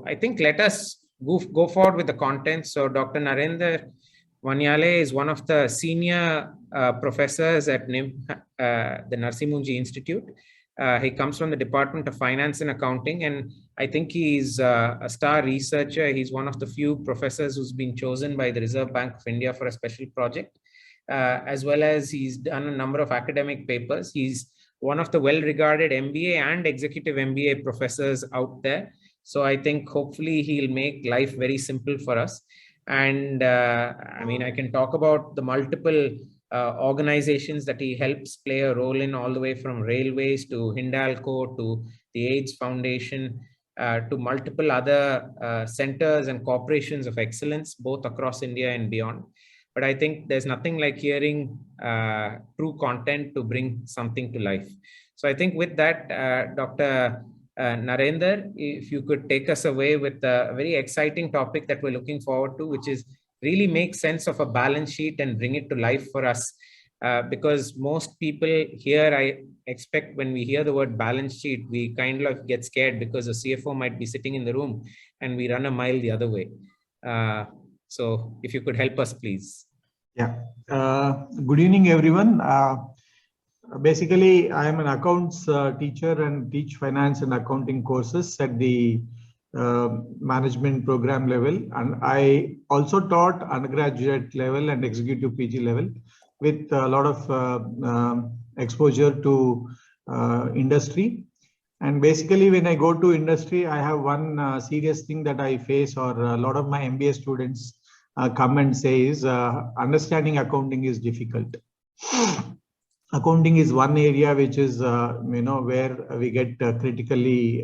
So I think let us go forward with the content. So Dr. Narender Vunyale is one of the senior professors at the Narsimunji Institute. He comes from the Department of Finance and Accounting, and I think he's a star researcher. He's one of the few professors who's been chosen by the Reserve Bank of India for a special project, as well as he's done a number of academic papers. He's one of the well-regarded MBA and executive MBA professors out there. So I think hopefully he'll make life very simple for us. And I mean, I can talk about the multiple organizations that he helps play a role in, all the way from railways to Hindalco to the AIDS Foundation to multiple other centers and corporations of excellence, both across India and beyond. But I think there's nothing like hearing true content to bring something to life. So I think with that, Dr. Narender, if you could take us away with a very exciting topic that we're looking forward to, which is really make sense of a balance sheet and bring it to life for us. Because most people here, I expect when we hear the word balance sheet, we kind of get scared because the CFO might be sitting in the room and we run a mile the other way. So if you could help us, please. Yeah. Good evening, everyone. Basically, I am an accounts teacher and teach finance and accounting courses at the management program level. And I also taught undergraduate level and executive PG level with a lot of exposure to industry. And basically, when I go to industry, I have one serious thing that I face, or a lot of my MBA students come and say is understanding accounting is difficult. Accounting is one area which is, where we get critically,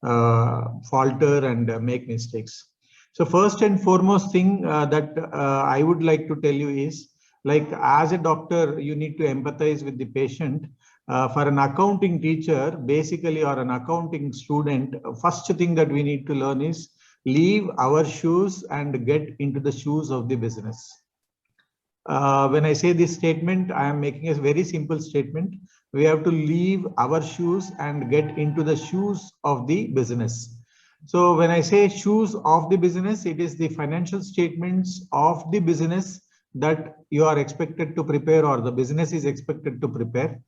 falter and make mistakes. So first and foremost thing that I would like to tell you is, like, as a doctor, you need to empathize with the patient. For an accounting teacher, basically, or an accounting student, first thing that we need to learn is leave our shoes and get into the shoes of the business. When I say this statement, I am making a very simple statement. We have to leave our shoes and get into the shoes of the business. So when I say shoes of the business, it is the financial statements of the business that you are expected to prepare, or the business is expected to prepare.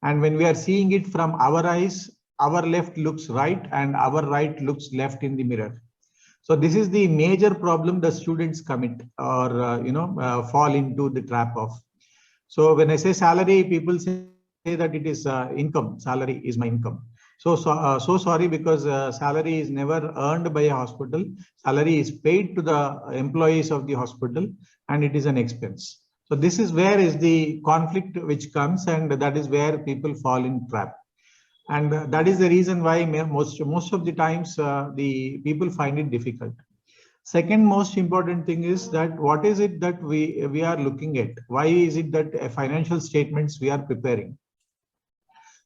And when we are seeing it from our eyes, our left looks right and our right looks left in the mirror. So this is the major problem the students commit, or fall into the trap of. So when I say salary, people say that it is income. Salary is my income. So sorry, because salary is never earned by a hospital. Salary is paid to the employees of the hospital, and it is an expense. So this is where is the conflict which comes, and that is where people fall in trap. And that is the reason why most of the times the people find it difficult. Second most important thing is that what is it that we are looking at? Why is it that financial statements we are preparing?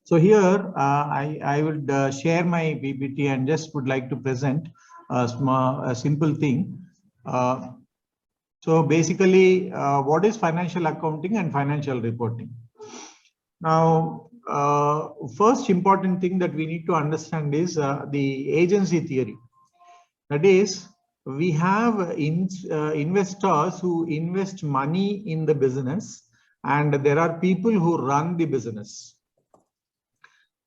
So here I would share my PPT and just would like to present a simple thing. So basically, what is financial accounting and financial reporting? Now, first important thing that we need to understand is the agency theory. That is, we have investors who invest money in the business, and there are people who run the business.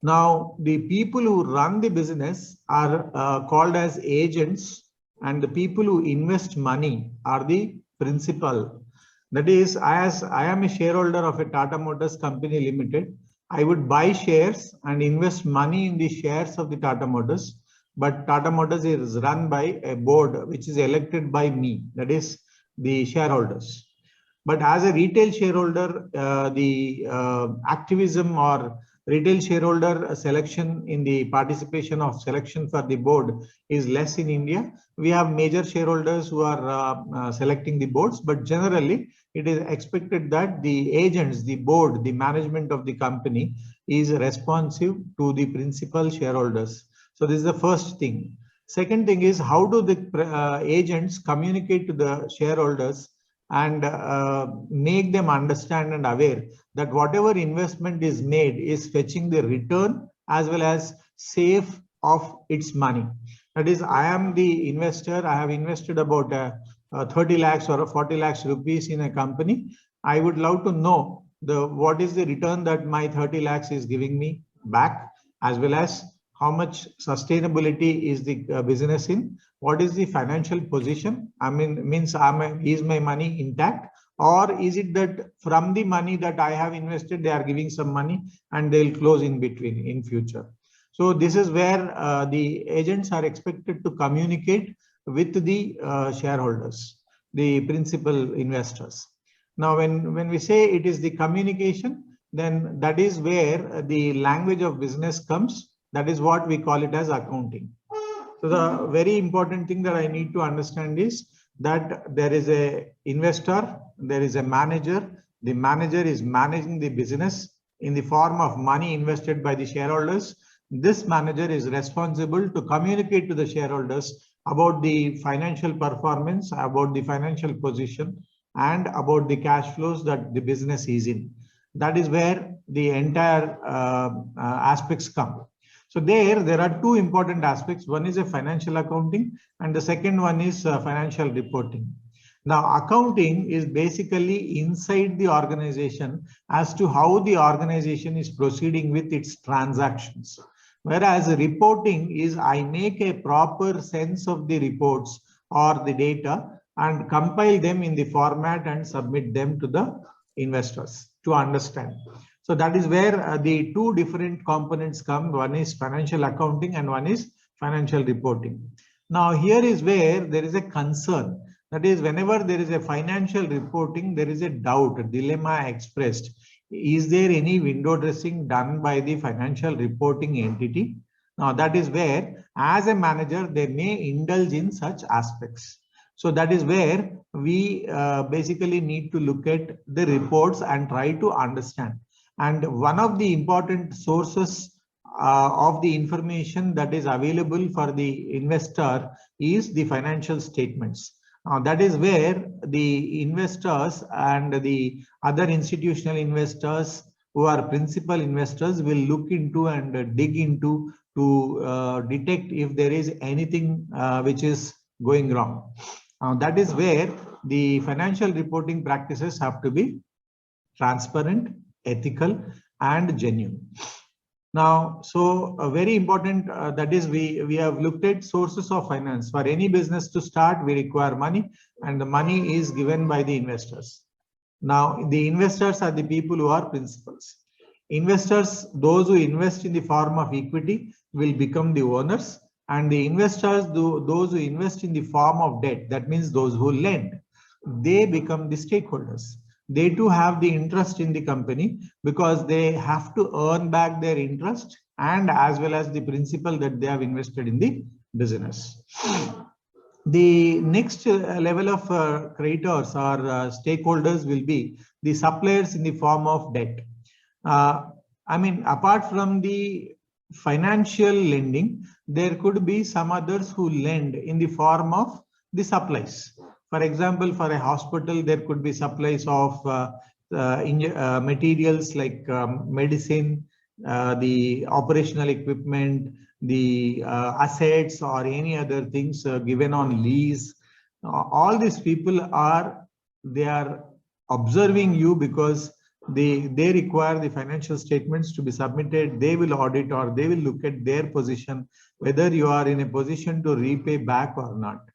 Now, the people who run the business are called as agents, and the people who invest money are the principal. That is, as I am a shareholder of a Tata Motors Company Limited, I would buy shares and invest money in the shares of the Tata Motors. But Tata Motors is run by a board which is elected by me, that is the shareholders. But as a retail shareholder, the activism or retail shareholder selection in the participation of selection for the board is less in India. We have major shareholders who are selecting the boards, but generally it is expected that the agents, the board, the management of the company is responsive to the principal shareholders. So this is the first thing. Second thing is, how do the agents communicate to the shareholders and make them understand and aware that whatever investment is made is fetching the return as well as safe of its money. That is, I am the investor. I have invested about 30 lakhs or 40 lakhs rupees in a company. I would love to know what is the return that my 30 lakhs is giving me back, as well as how much sustainability is the business in, what is the financial position. I mean, means is my money intact, or is it that from the money that I have invested, they are giving some money and they'll close in between in future. So this is where the agents are expected to communicate with the shareholders, the principal investors. Now, when we say it is the communication, then that is where the language of business comes. That is what we call it as accounting. So the very important thing that I need to understand is that there is a investor, there is a manager. The manager is managing the business in the form of money invested by the shareholders. This manager is responsible to communicate to the shareholders about the financial performance, about the financial position, and about the cash flows that the business is in. That is where the entire aspects come. So there are two important aspects. One is a financial accounting, and the second one is financial reporting. Now, accounting is basically inside the organization as to how the organization is proceeding with its transactions. Whereas reporting is I make a proper sense of the reports or the data and compile them in the format and submit them to the investors to understand. So that is where the two different components come. One is financial accounting and one is financial reporting. Now here is where there is a concern. That is, whenever there is a financial reporting, there is a doubt, a dilemma expressed. Is there any window dressing done by the financial reporting entity? Now that is where, as a manager, they may indulge in such aspects. So that is where we basically need to look at the reports and try to understand. And one of the important sources of the information that is available for the investor is the financial statements. That is where the investors and the other institutional investors who are principal investors will look into and dig into to detect if there is anything which is going wrong. That is where the financial reporting practices have to be transparent, ethical, and genuine. Now, so very important, that is we have looked at sources of finance. For any business to start, we require money, and the money is given by the investors. Now, the investors are the people who are principals. Investors, those who invest in the form of equity, will become the owners, and the investors, those who invest in the form of debt, that means those who lend, they become the stakeholders. They too have the interest in the company because they have to earn back their interest and as well as the principal that they have invested in the business. The next level of creditors or stakeholders will be the suppliers in the form of debt. I mean, apart from the financial lending, there could be some others who lend in the form of the supplies. For example, for a hospital, there could be supplies of materials like medicine, the operational equipment, the assets, or any other things given on lease. All these people are observing you because they require the financial statements to be submitted. They will audit or they will look at their position, whether you are in a position to repay back or not.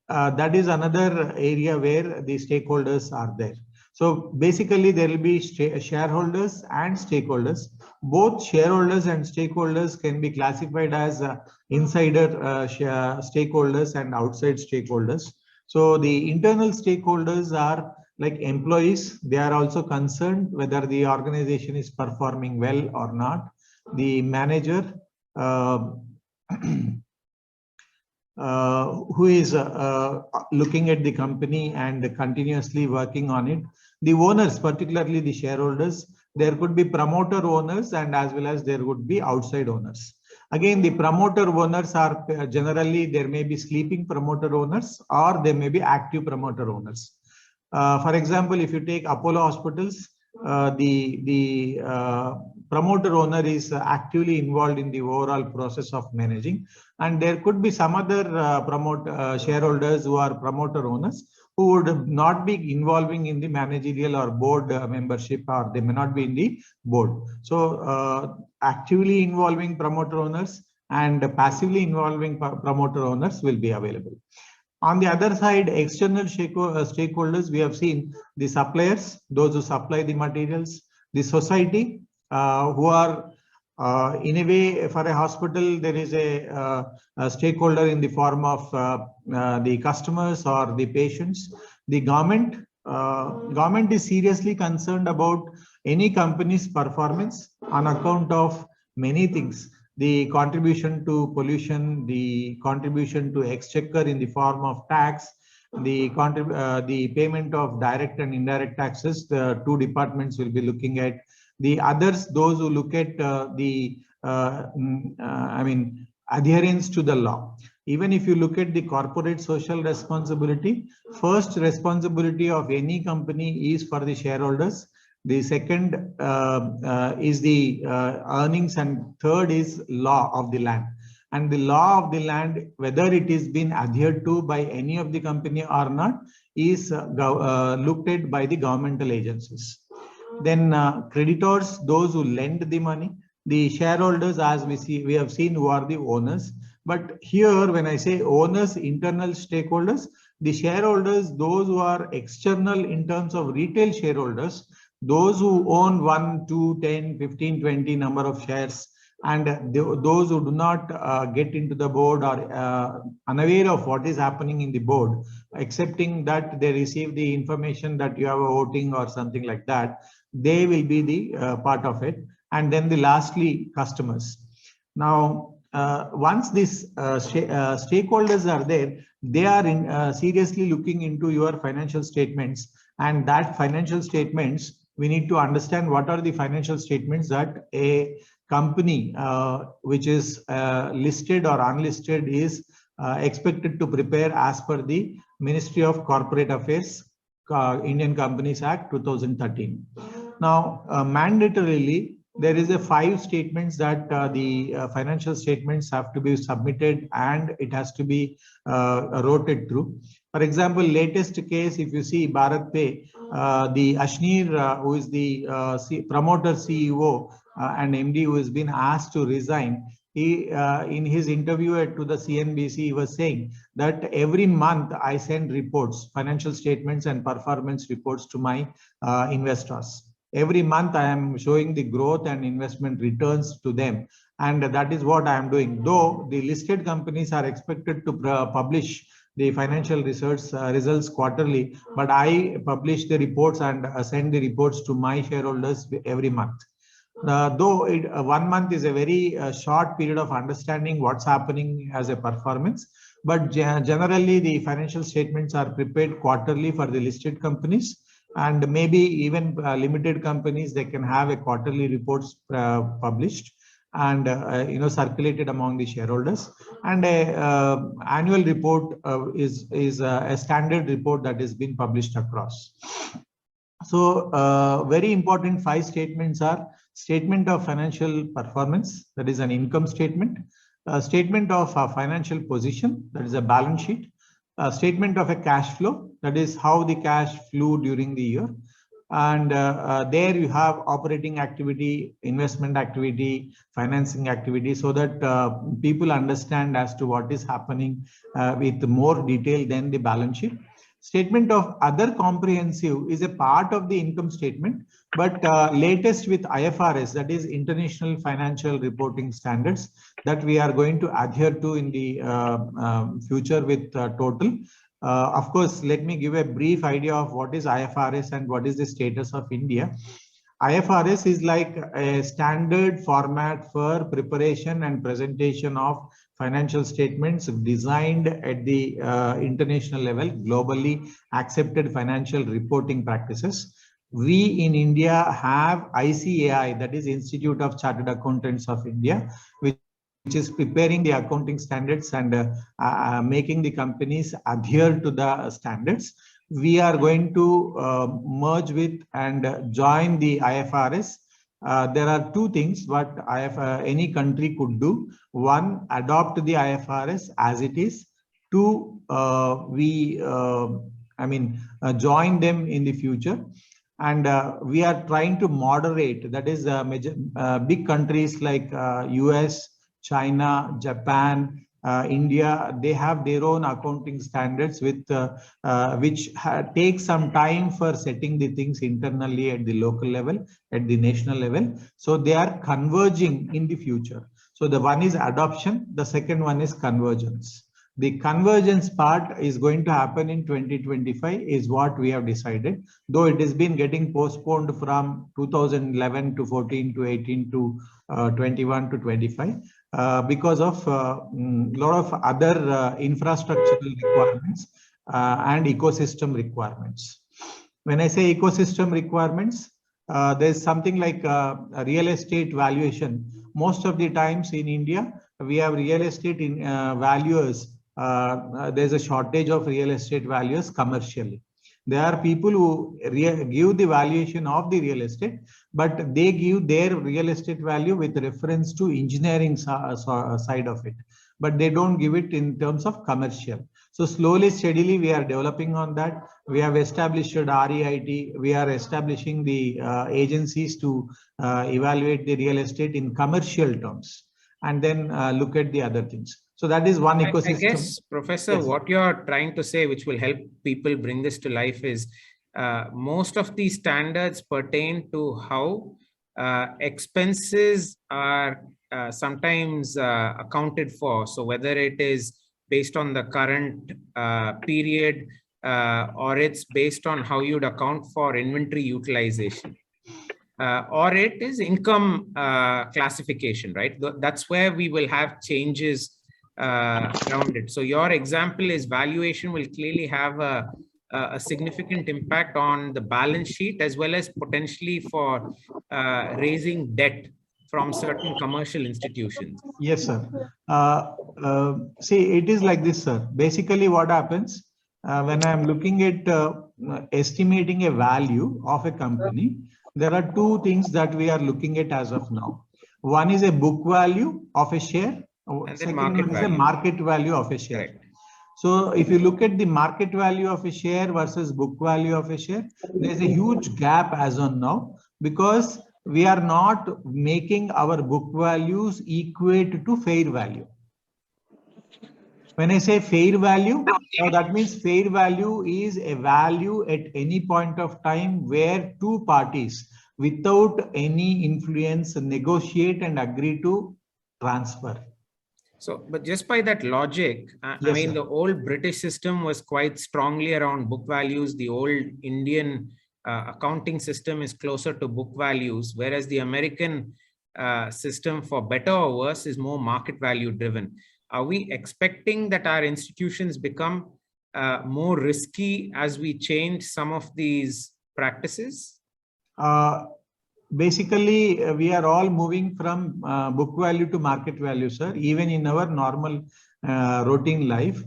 That is another area where the stakeholders are there. So basically there will be shareholders and stakeholders. Both shareholders and stakeholders can be classified as insider stakeholders and outside stakeholders. So the internal stakeholders are like employees. They are also concerned whether the organization is performing well or not. The manager who is looking at the company and continuously working on it. The owners, particularly the shareholders, there could be promoter owners and as well as there would be outside owners. Again, the promoter owners are generally, there may be sleeping promoter owners or there may be active promoter owners. For example, if you take Apollo hospitals, the promoter owner is actively involved in the overall process of managing, and there could be some other shareholders who are promoter owners who would not be involving in the managerial or board membership, or they may not be in the board. So actively involving promoter owners and passively involving promoter owners will be available. On the other side, external stakeholders, we have seen the suppliers, those who supply the materials, the society, who are in a way, for a hospital, there is a stakeholder in the form of the customers or the patients. The government, government is seriously concerned about any company's performance on account of many things. The contribution to pollution, the contribution to exchequer in the form of tax, the payment of direct and indirect taxes. The two departments will be looking at. The others, those who look at adherence to the law. Even if you look at the corporate social responsibility, first responsibility of any company is for the shareholders. The second is the earnings, and third is law of the land. And the law of the land, whether it is been adhered to by any of the company or not, is looked at by the governmental agencies. Then creditors, those who lend the money. The shareholders, as we have seen, who are the owners. But here, when I say owners, internal stakeholders, the shareholders, those who are external in terms of retail shareholders, those who own 1, 2, 10, 15, 20 number of shares, and those who do not get into the board or unaware of what is happening in the board, accepting that they receive the information that you have a voting or something like that, they will be the part of it. And then lastly, customers. Now, once these stakeholders are there, they are seriously looking into your financial statements, and that financial statements, we need to understand what are the financial statements that a company which is listed or unlisted is expected to prepare as per the Ministry of Corporate Affairs, Indian Companies Act 2013. Now, mandatorily, there is a 5 statements that the financial statements have to be submitted, and it has to be rotated through. For example, latest case, if you see Bharat Pay, the Ashneer, who is the promoter CEO and MD, who has been asked to resign, he in his interview to the CNBC, he was saying that every month I send reports, financial statements and performance reports to my investors. Every month I am showing the growth and investment returns to them, and that is what I am doing. Though the listed companies are expected to publish the financial results quarterly, but I publish the reports and send the reports to my shareholders every month. Though 1 month is a very short period of understanding what's happening as a performance, but generally the financial statements are prepared quarterly for the listed companies, and maybe even limited companies, they can have a quarterly reports published and circulated among the shareholders. And a annual report is a standard report that is being published across. So very important 5 statements are: statement of financial performance, that is an income statement; statement of financial position, that is a balance sheet; statement of a cash flow, that is how the cash flew during the year; and there you have operating activity, investment activity, financing activity, so that people understand as to what is happening with more detail than the balance sheet. Statement of other comprehensive is a part of the income statement, but latest with IFRS, that is International Financial Reporting Standards, that we are going to adhere to in the future with total. Of course, let me give a brief idea of what is IFRS and what is the status of India. IFRS is like a standard format for preparation and presentation of financial statements designed at the international level, globally accepted financial reporting practices. We in India have ICAI, that is Institute of Chartered Accountants of India, which is preparing the accounting standards and making the companies adhere to the standards. we are going to merge with and join the IFRS. There are two things what any country could do. One, adopt the IFRS as it is. Two, join them in the future. And we are trying to moderate, that is big countries like US, China, Japan, India, they have their own accounting standards with which take some time for setting the things internally at the local level, at the national level. So they are converging in the future. So the one is adoption, the second one is convergence. The convergence part is going to happen in 2025 is what we have decided, though it has been getting postponed from 2011 to 14 to 18 to 21 to 25 because of a lot of other infrastructural requirements and ecosystem requirements. When I say ecosystem requirements, there's something like a real estate valuation. Most of the times in India, we have real estate in valuers. There's a shortage of real estate valuers commercially. There are people who give the valuation of the real estate, but they give their real estate value with reference to engineering side of it, but they don't give it in terms of commercial. So slowly, steadily, we are developing on that. We have established REIT. We are establishing the agencies to evaluate the real estate in commercial terms, and then look at the other things. So that is one ecosystem. I guess, Professor, yes, what you're trying to say, which will help people bring this to life, is most of these standards pertain to how expenses are sometimes accounted for. So whether it is based on the current period or it's based on how you'd account for inventory utilization. Or it is income classification, right? That's where we will have changes around it. So your example is valuation will clearly have a significant impact on the balance sheet as well as potentially for raising debt from certain commercial institutions. Yes, sir. See, it is like this, sir. Basically, what happens when I'm looking at estimating a value of a company, there are two things that we are looking at as of now. One is a book value of a share. And second then one is a market value of a share. Correct. So if you look at the market value of a share versus book value of a share, there's a huge gap as on now, because we are not making our book values equate to fair value. When I say fair value, that means fair value is a value at any point of time where two parties without any influence negotiate and agree to transfer. So, but just by that logic, yes, I mean, sir, the old British system was quite strongly around book values. The old Indian accounting system is closer to book values, whereas the American system, for better or worse, is more market value driven. Are we expecting that our institutions become more risky as we change some of these practices? Basically, we are all moving from book value to market value, sir, even in our normal routine life,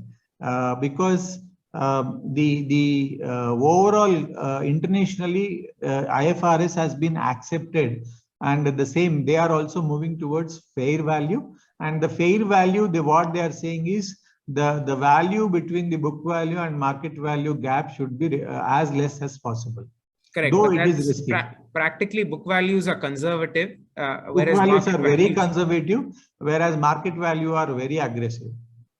because the overall internationally IFRS has been accepted, and the same, they are also moving towards fair value. And the fair value, what they are saying is the value between the book value and market value gap should be as less as possible. Correct. Though but it is risky. Practically, book values are conservative. Book values are very conservative, whereas market value are very aggressive.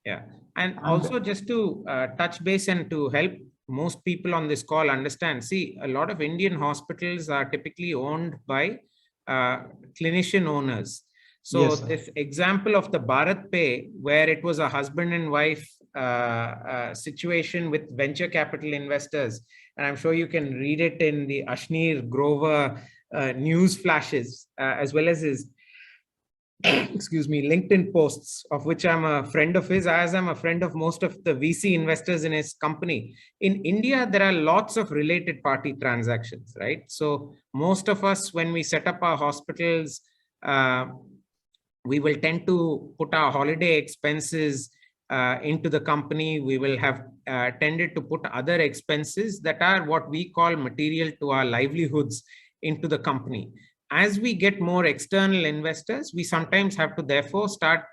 Yeah. And also just to touch base and to help most people on this call understand, see, a lot of Indian hospitals are typically owned by clinician owners. So yes, this example of the Bharat Pay, where it was a husband and wife situation with venture capital investors, and I'm sure you can read it in the Ashneer Grover news flashes, as well as his, excuse me, LinkedIn posts, of which I'm a friend of his, as I'm a friend of most of the VC investors in his company. In India, there are lots of related party transactions, right? So most of us, when we set up our hospitals, we will tend to put our holiday expenses into the company. We will have tended to put other expenses that are what we call material to our livelihoods into the company. As we get more external investors, we sometimes have to therefore start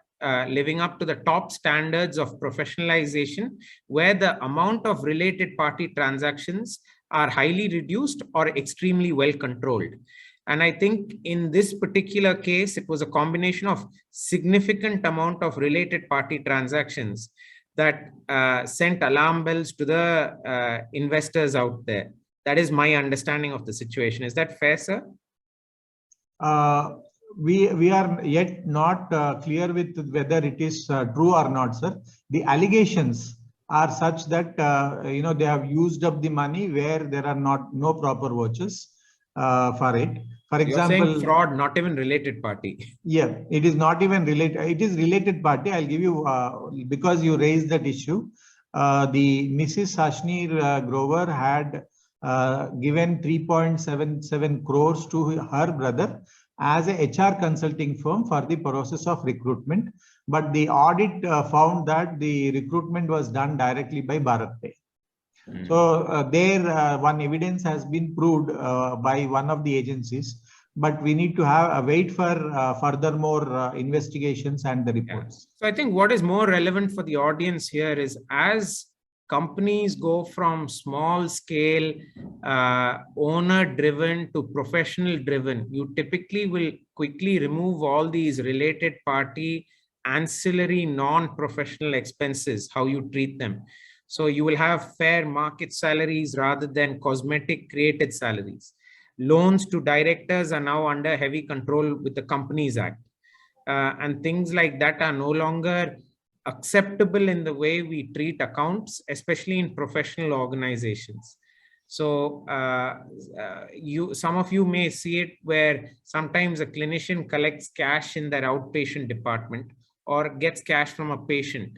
living up to the top standards of professionalization, where the amount of related party transactions are highly reduced or extremely well controlled. And I think in this particular case, it was a combination of significant amount of related party transactions that sent alarm bells to the investors out there. That is my understanding of the situation. Is that fair, sir? We are yet not clear with whether it is true or not, sir. The allegations are such that they have used up the money where there are no proper vouchers for it. For example, you're saying fraud, not even related party. Yeah, it is not even related. It is related party. I'll give you because you raised that issue. The Mrs. Ashneer Grover had given 3.77 crores to her brother as a HR consulting firm for the process of recruitment. But the audit found that the recruitment was done directly by BharatPe. So there one evidence has been proved by one of the agencies, but we need to wait for furthermore investigations and the reports. Yeah. So I think what is more relevant for the audience here is, as companies go from small scale owner driven to professional driven, you typically will quickly remove all these related party ancillary non-professional expenses, how you treat them. So you will have fair market salaries rather than cosmetic created salaries. Loans to directors are now under heavy control with the Companies Act. And things like that are no longer acceptable in the way we treat accounts, especially in professional organizations. So some of you may see it where sometimes a clinician collects cash in their outpatient department or gets cash from a patient.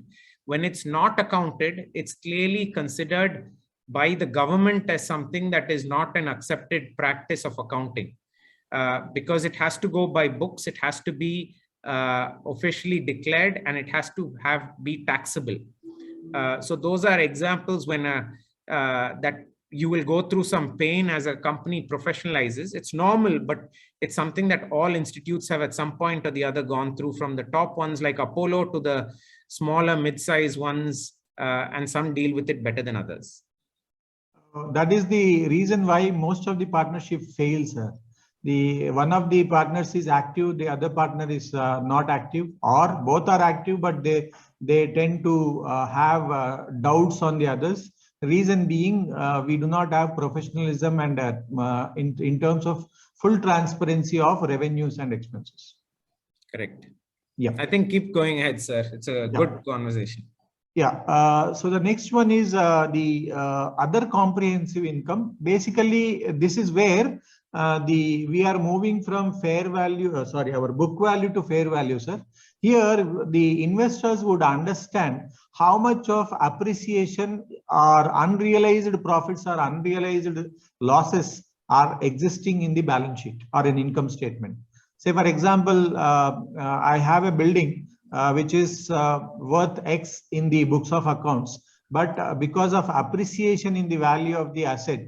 When it's not accounted, it's clearly considered by the government as something that is not an accepted practice of accounting, because it has to go by books, it has to be officially declared, and it has to be taxable. So those are examples when that you will go through some pain as a company professionalizes. It's normal, but it's something that all institutes have at some point or the other gone through, from the top ones like Apollo to the smaller mid-sized ones, and some deal with it better than others. That is the reason why most of the partnership fails, sir. One of the partners is active, the other partner is not active, or both are active, but they tend to have doubts on the others. Reason being, we do not have professionalism and in terms of full transparency of revenues and expenses. Correct. Yeah. I think keep going ahead, sir. It's a good conversation. Yeah. So the next one is the other comprehensive income. Basically, this is where we are moving from fair value, our book value to fair value, sir. Here, the investors would understand how much of appreciation or unrealized profits or unrealized losses are existing in the balance sheet or an income statement. Say, for example, I have a building which is worth X in the books of accounts, but because of appreciation in the value of the asset,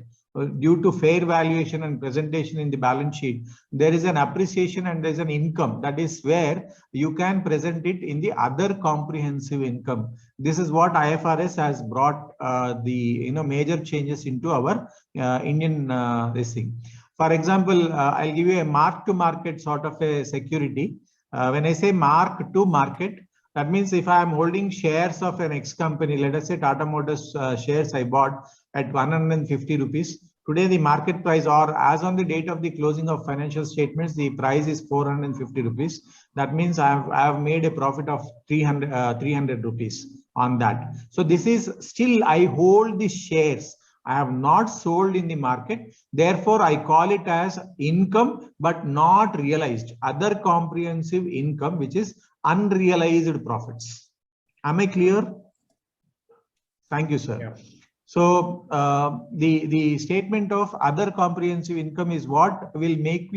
due to fair valuation and presentation in the balance sheet, there is an appreciation and there is an income. That is where you can present it in the other comprehensive income. This is what IFRS has brought the major changes into our Indian this thing. For example, I'll give you a mark-to-market sort of a security. When I say mark to market, that means if I am holding shares of an X company, let us say Tata Motors shares I bought at 150 rupees. Today, the market price, or as on the date of the closing of financial statements, the price is 450 rupees. That means I have made a profit of 300 rupees on that. So this is still, I hold the shares. I have not sold in the market. Therefore, I call it as income, but not realized. Other comprehensive income, which is unrealized profits. Am I clear? Thank you, sir. Yeah. So the statement of other comprehensive income is what will make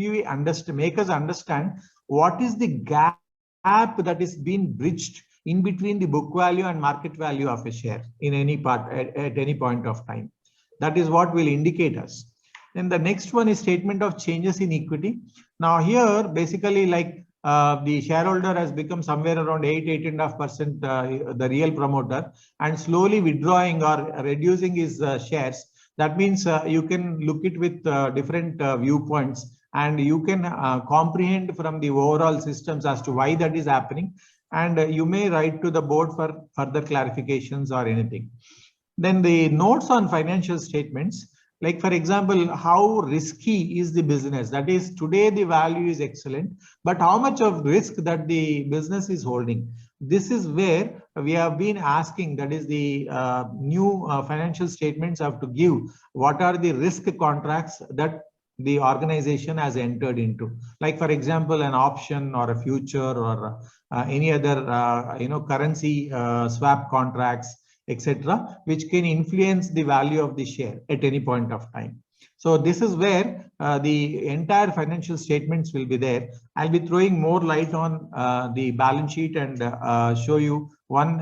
us understand what is the gap that is being bridged in between the book value and market value of a share in any part at any point of time. That is what will indicate us. Then the next one is statement of changes in equity. Now here, basically, like the shareholder has become somewhere around 8.5%, the real promoter, and slowly withdrawing or reducing his shares. That means you can look it with different viewpoints, and you can comprehend from the overall systems as to why that is happening. And you may write to the board for further clarifications or anything. Then the notes on financial statements, like for example, how risky is the business? That is, today the value is excellent, but how much of risk that the business is holding? This is where we have been asking, that is the new financial statements have to give what are the risk contracts that the organization has entered into. Like for example, an option or a future or any other currency swap contracts, etc., which can influence the value of the share at any point of time. So this is where the entire financial statements will be there. I'll be throwing more light on the balance sheet and show you one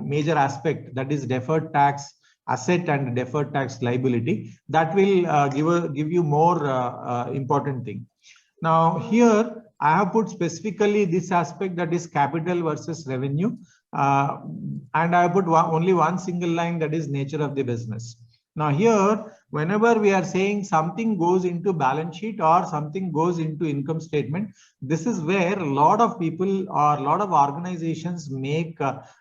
major aspect, that is deferred tax asset and deferred tax liability. That will give you more important thing. Now here I have put specifically this aspect, that is capital versus revenue, and I put only one single line, that is nature of the business. Now here, whenever we are saying something goes into balance sheet or something goes into income statement, this is where a lot of people or a lot of organizations make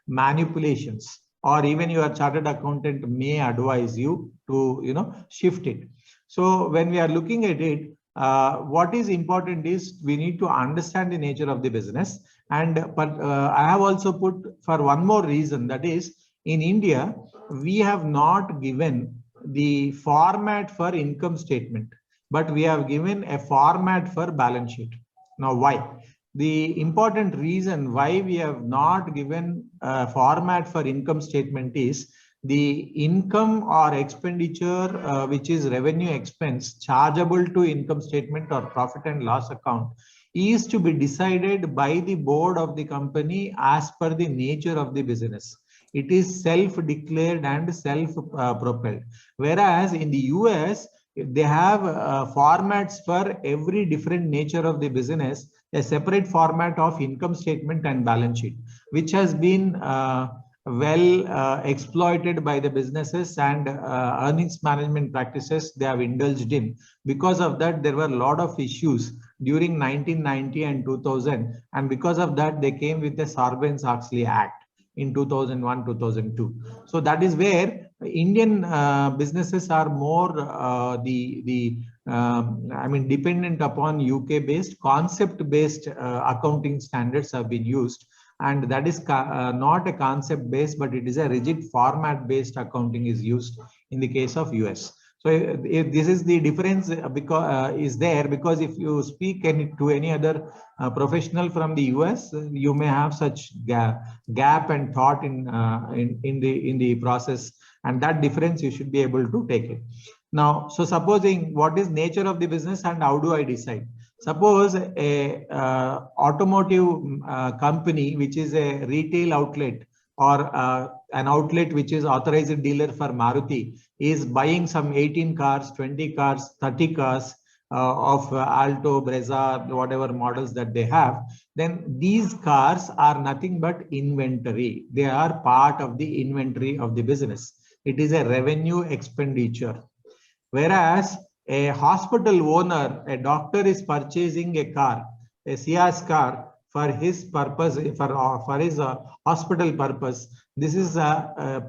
manipulations, or even your chartered accountant may advise you to shift it. So when we are looking at it, what is important is we need to understand the nature of the business. But I have also put for one more reason, that is, in India, we have not given the format for income statement, but we have given a format for balance sheet. Now, why? The important reason why we have not given a format for income statement is the income or expenditure, which is revenue expense chargeable to income statement or profit and loss account, is to be decided by the board of the company as per the nature of the business. It is self-declared and self-propelled. Whereas in the US, they have formats for every different nature of the business, a separate format of income statement and balance sheet, which has been exploited by the businesses, and earnings management practices they have indulged in. Because of that, there were a lot of issues during 1990 and 2000, and because of that, they came with the Sarbanes-Oxley Act in 2001-2002. So that is where Indian businesses are more dependent upon UK-based, concept-based accounting standards have been used. And that is not a concept based, but it is a rigid format based accounting is used in the case of US. So if this is the difference is there, because if you speak to any other professional from the US, you may have such gap and thought in the process, and that difference you should be able to take it. Now, so supposing what is nature of the business and how do I decide? Suppose a automotive company, which is a retail outlet or an outlet which is authorized dealer for Maruti, is buying some 18 cars, 20 cars, 30 cars of Alto, Brezza, whatever models that they have, then these cars are nothing but inventory. They are part of the inventory of the business. It is a revenue expenditure. Whereas a hospital owner, a doctor is purchasing a car, a Ciaz car for his purpose, for his hospital purpose. This is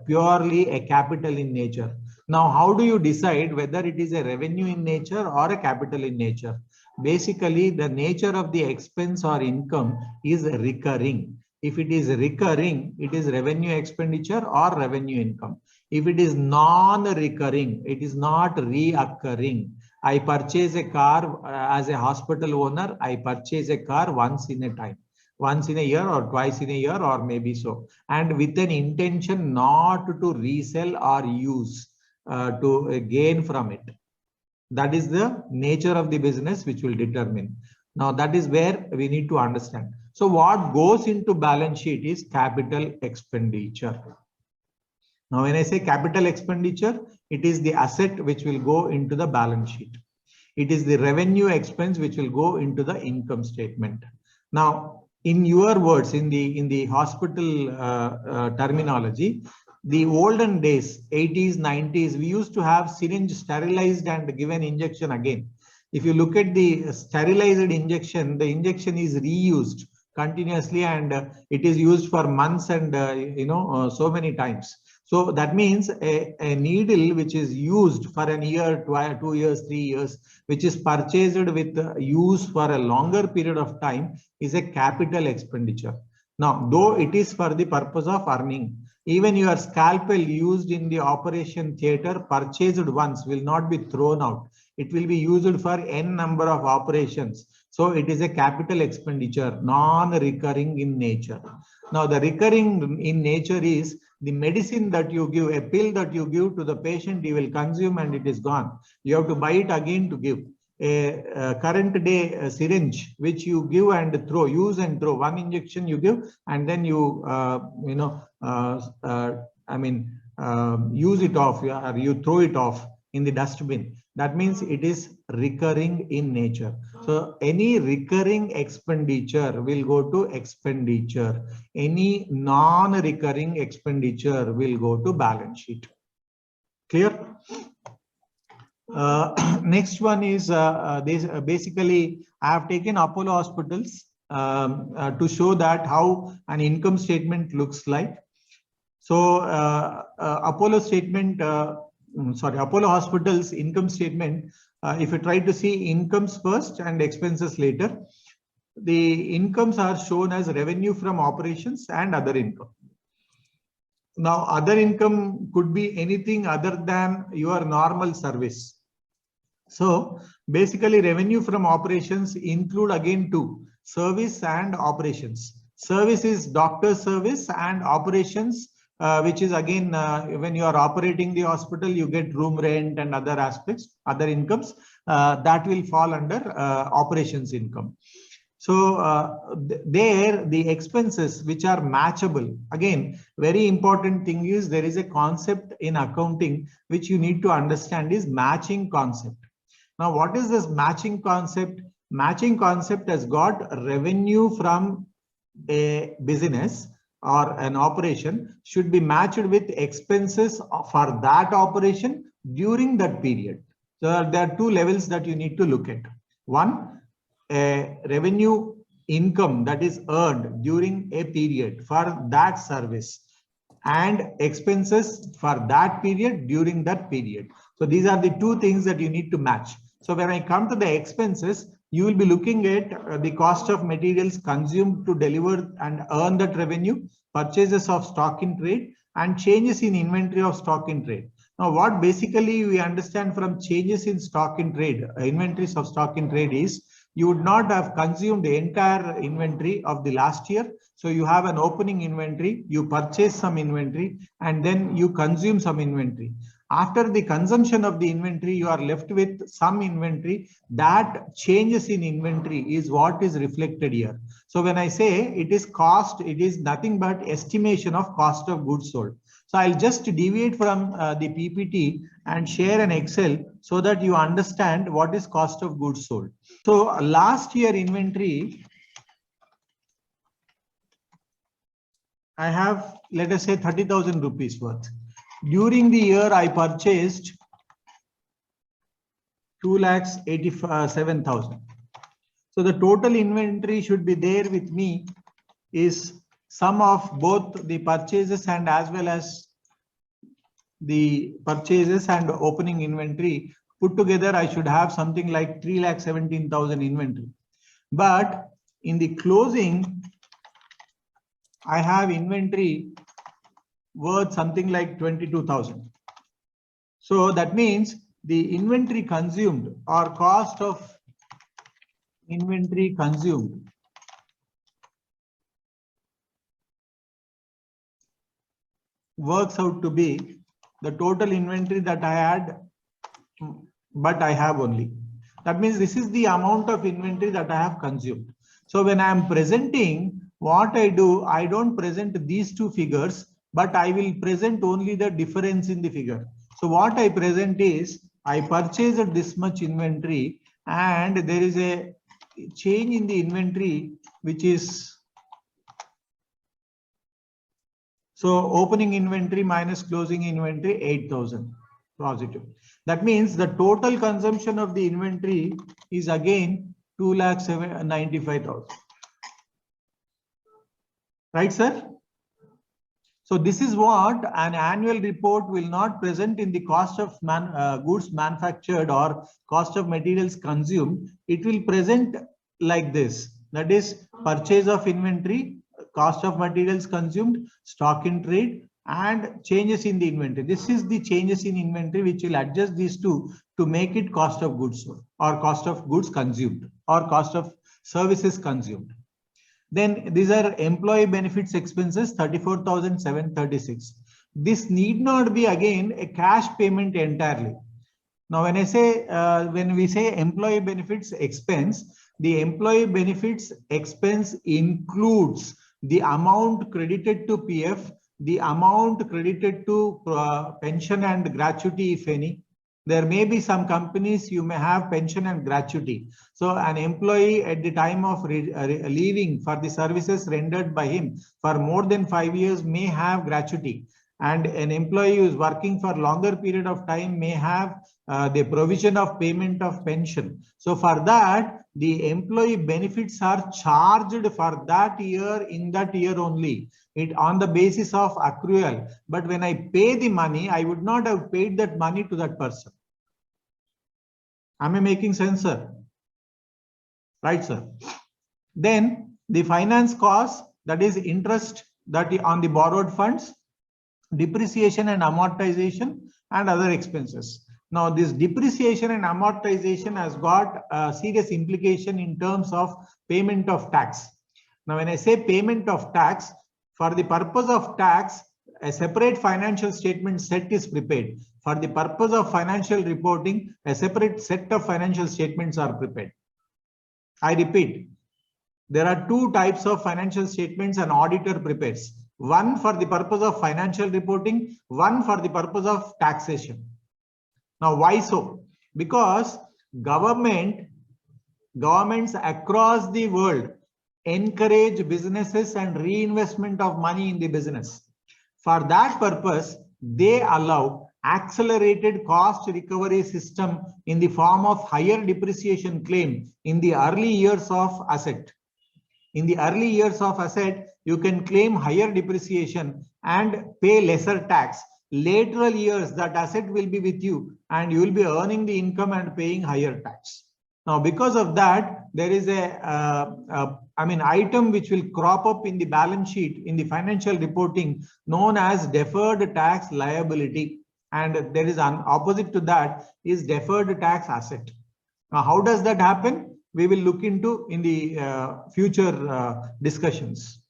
purely a capital in nature. Now, how do you decide whether it is a revenue in nature or a capital in nature? Basically, the nature of the expense or income is recurring. If it is recurring, it is revenue expenditure or revenue income. If it is non-recurring, it is not reoccurring. I purchase a car as a hospital owner. I purchase a car once in a time, once in a year or twice in a year or maybe so, and with an intention not to resell or use to gain from it. That is the nature of the business which will determine. Now, that is where we need to understand. So what goes into balance sheet is capital expenditure. Now, when I say capital expenditure, it is the asset which will go into the balance sheet. It is the revenue expense which will go into the income statement. Now, in your words, in the hospital terminology, the olden days, 80s, 90s, we used to have syringe sterilized and given injection again. If you look at the sterilized injection, the injection is reused continuously and it is used for months and so many times. So that means a needle which is used for an year, 2 years, 3 years, which is purchased with use for a longer period of time is a capital expenditure. Now, though it is for the purpose of earning, even your scalpel used in the operation theater purchased once will not be thrown out. It will be used for n number of operations. So it is a capital expenditure, non-recurring in nature. Now, the recurring in nature is the medicine that you give, a pill that you give to the patient, he will consume and it is gone. You have to buy it again to give. A current day syringe which you give and throw, use and throw. One injection you give and then you use it off, or you throw it off in the dustbin. That means it is recurring in nature. So any recurring expenditure will go to expenditure. Any non-recurring expenditure will go to balance sheet. Clear? Next one is basically I have taken Apollo Hospitals to show that how an income statement looks like. So Apollo Hospitals income statement, if you try to see incomes first and expenses later, the incomes are shown as revenue from operations and other income. Now, other income could be anything other than your normal service. So basically revenue from operations include again two, service and operations. Service is doctor service and operations, which is again when you are operating the hospital, you get room rent and other aspects, other incomes that will fall under operations income. So there the expenses which are matchable, again, very important thing is there is a concept in accounting which you need to understand is matching concept. Now, what is this matching concept? Matching concept has got revenue from a business or an operation should be matched with expenses for that operation during that period. So there are two levels that you need to look at. One, a revenue income that is earned during a period for that service and expenses for that period during that period. So these are the two things that you need to match. So when I come to the expenses, you will be looking at the cost of materials consumed to deliver and earn that revenue, purchases of stock in trade, and changes in inventory of stock in trade. Now, what basically we understand from changes in stock in trade, inventories of stock in trade is you would not have consumed the entire inventory of the last year. So you have an opening inventory, you purchase some inventory, and then you consume some inventory. After the consumption of the inventory, you are left with some inventory. That changes in inventory is what is reflected here. So when I say it is cost, it is nothing but estimation of cost of goods sold. So I'll just deviate from the PPT and share an Excel so that you understand what is cost of goods sold. So last year inventory, I have, let us say 30,000 rupees worth. During the year, I purchased 2,87,000. So the total inventory should be there with me is sum of both the purchases and as well as the purchases and opening inventory put together. I should have something like 3,17,000 inventory. But in the closing, I have inventory worth something like 22,000. So that means the inventory consumed or cost of inventory consumed works out to be the total inventory that I had, but I have only. That means this is the amount of inventory that I have consumed. So when I am presenting, what I do, I don't present these two figures, but I will present only the difference in the figure. So what I present is, I purchased this much inventory and there is a change in the inventory, which is, so opening inventory minus closing inventory, 8,000 positive. That means the total consumption of the inventory is again 2,95,000. Right, sir? So this is what an annual report will not present in the cost of goods manufactured or cost of materials consumed. It will present like this. That is purchase of inventory, cost of materials consumed, stock in trade, and changes in the inventory. This is the changes in inventory which will adjust these two to make it cost of goods sold, or cost of goods consumed, or cost of services consumed. Then these are employee benefits expenses, 34,736. This need not be again a cash payment entirely. Now, when I say, when we say employee benefits expense, the employee benefits expense includes the amount credited to PF, the amount credited to pension and gratuity, if any. There may be some companies you may have pension and gratuity. So an employee at the time of leaving for the services rendered by him for more than 5 years may have gratuity. And an employee who is working for longer period of time may have the provision of payment of pension. So for that, the employee benefits are charged for that year in that year only. It on the basis of accrual. But when I pay the money, I would not have paid that money to that person. Am I making sense, sir? Right, sir. Then the finance cost, that is interest that is on the borrowed funds, depreciation and amortization, and other expenses. Now, this depreciation and amortization has got a serious implication in terms of payment of tax. Now, when I say payment of tax, for the purpose of tax, a separate financial statement set is prepared. For the purpose of financial reporting, a separate set of financial statements are prepared. I repeat, there are two types of financial statements an auditor prepares. One for the purpose of financial reporting, one for the purpose of taxation. Now, why so? Because governments across the world encourage businesses and reinvestment of money in the business. For that purpose, they allow accelerated cost recovery system in the form of higher depreciation claim in the early years of asset. In the early years of asset, you can claim higher depreciation and pay lesser tax. Later years, that asset will be with you and you will be earning the income and paying higher tax. Now, because of that, there is an item which will crop up in the balance sheet in the financial reporting known as deferred tax liability. And there is an opposite to that is deferred tax asset. Now, how does that happen? We will look into in the future discussions.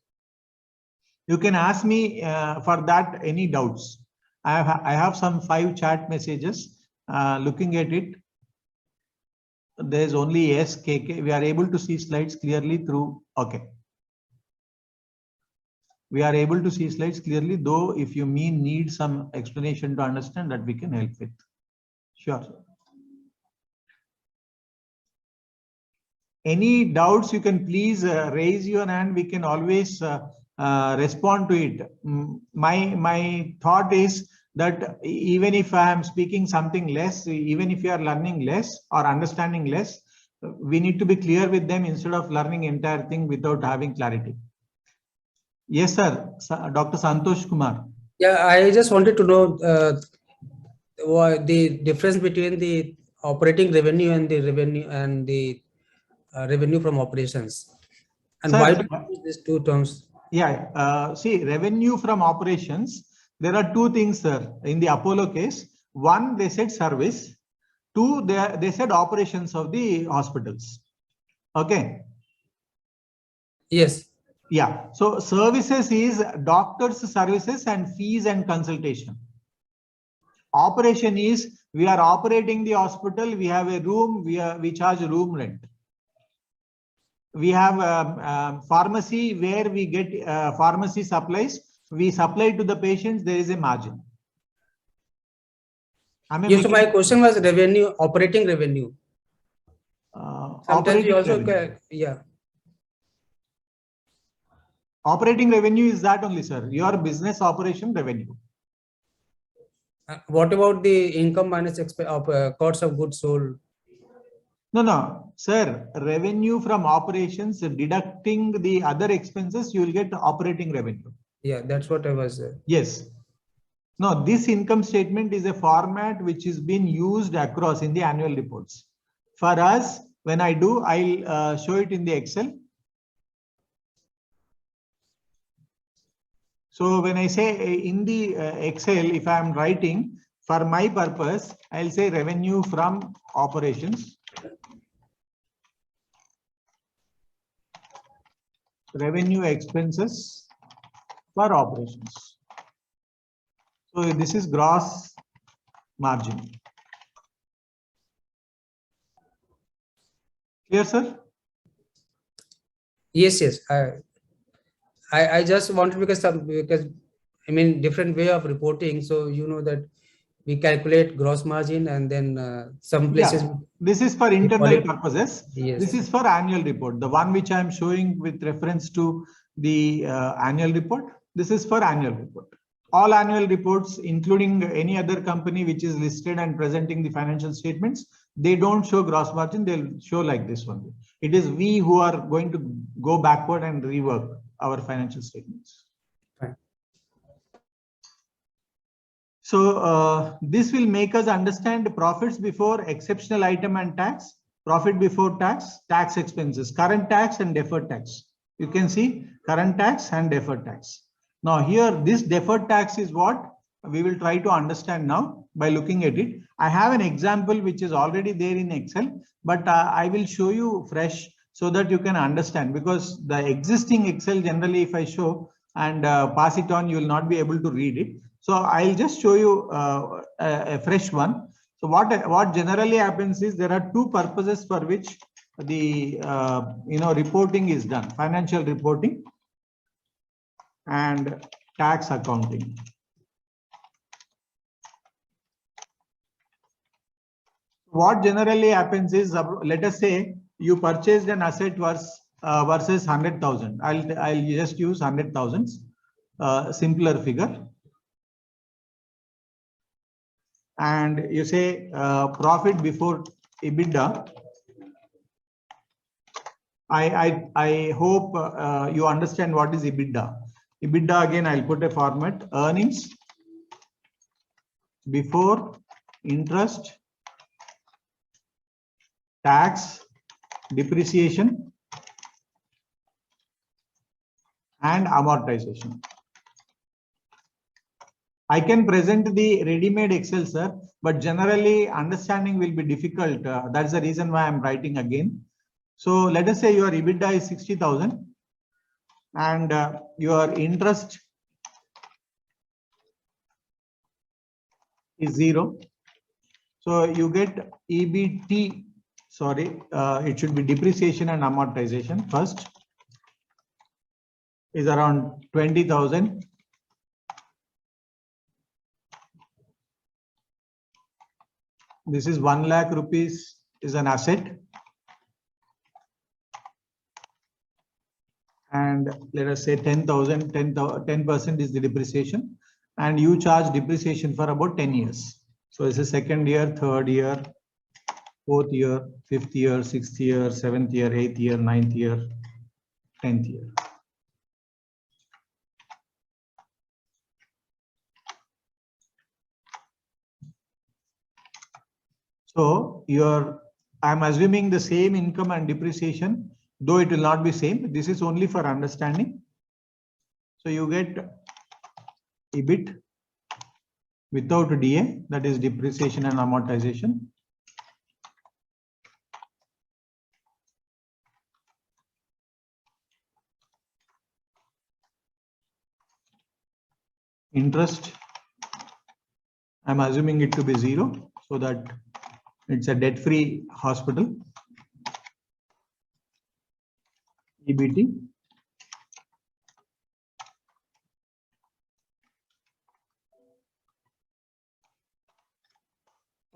You can ask me for that any doubts. I have some 5 chat messages. Looking at it, there is only SKK. We are able to see slides clearly through. Okay. We are able to see slides clearly, though if you need some explanation to understand, that we can help with. Sure. Any doubts, you can please raise your hand. We can always respond to it. My thought is that even if I am speaking something less, even if you are learning less or understanding less, we need to be clear with them instead of learning entire thing without having clarity. Yes, sir. Dr. Santosh Kumar. Yeah, I just wanted to know the difference between the operating revenue and the revenue from operations, and Sir, why do you use these two terms? Yeah, see, revenue from operations, there are two things, sir. In the Apollo case, one, they said service. Two, they said operations of the hospitals. Okay. Yes. Yeah. So services is doctors' services and fees and consultation. Operation is we are operating the hospital. We have a room. We charge room rent. We have pharmacy where we get pharmacy supplies. We supply to the patients. There is a margin. Yes, so my question was revenue, operating revenue. Sometimes we also, yeah. Operating revenue is that only, sir. Your business operation revenue. What about the income minus cost of goods sold? No, sir. Revenue from operations, deducting the other expenses, you will get operating revenue. Yeah, that's what I was. Yes. No, this income statement is a format which is being used across in the annual reports. For us, when I do, I'll show it in the Excel. So when I say in the Excel, if I'm writing for my purpose, I'll say revenue from operations. Revenue expenses for operations. So this is gross margin. Clear, sir? Yes. I just wanted because I mean different way of reporting. So you know that we calculate gross margin and then some places. Yeah, this is for internal purposes. Yes. This is for annual report. The one which I am showing with reference to the annual report. This is for annual report. All annual reports, including any other company which is listed and presenting the financial statements, they don't show gross margin. They'll show like this one. It is we who are going to go backward and rework our financial statements. Fine. So this will make us understand profits before exceptional item and tax, profit before tax, tax expenses, current tax and deferred tax. You can see current tax and deferred tax. Now here, this deferred tax is what we will try to understand now by looking at it. I have an example which is already there in Excel, but I will show you fresh so that you can understand, because the existing Excel generally if I show and pass it on, you will not be able to read it. So I'll just show you a fresh one. So what generally happens is there are two purposes for which the reporting is done: financial reporting and tax accounting. What generally happens is, let us say you purchased an asset versus 100,000. I'll just use 100,000, simpler figure. And you say profit before EBITDA. I hope you understand what is EBITDA. EBITDA, again, I'll put a format: earnings before interest, tax, depreciation, and amortization. I can present the ready-made Excel, sir, but generally understanding will be difficult. That's the reason why I'm writing again. So let us say your EBITDA is 60,000 and your interest is 0. So you get EBT, sorry, it should be depreciation and amortization first, is around 20,000. This is 1 lakh rupees is an asset. And let us say 10,000, 10% is the depreciation. And you charge depreciation for about 10 years. So it's a second year, third year, fourth year, fifth year, sixth year, seventh year, eighth year, ninth year, 10th year. So I'm assuming the same income and depreciation, though it will not be same. This is only for understanding. So you get EBIT without DA, that is depreciation and amortization. Interest, I'm assuming it to be 0 so that it's a debt-free hospital. EBT.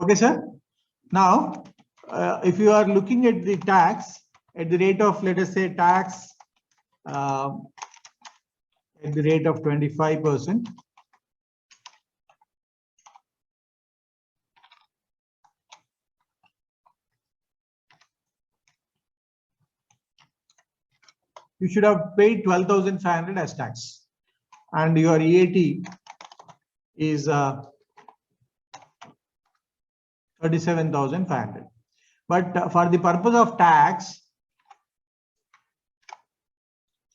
Okay, sir. Now, if you are looking at the tax at the rate of, let us say, tax at the rate of 25%. You should have paid 12,500 as tax, and your EAT is 37,500. But for the purpose of tax,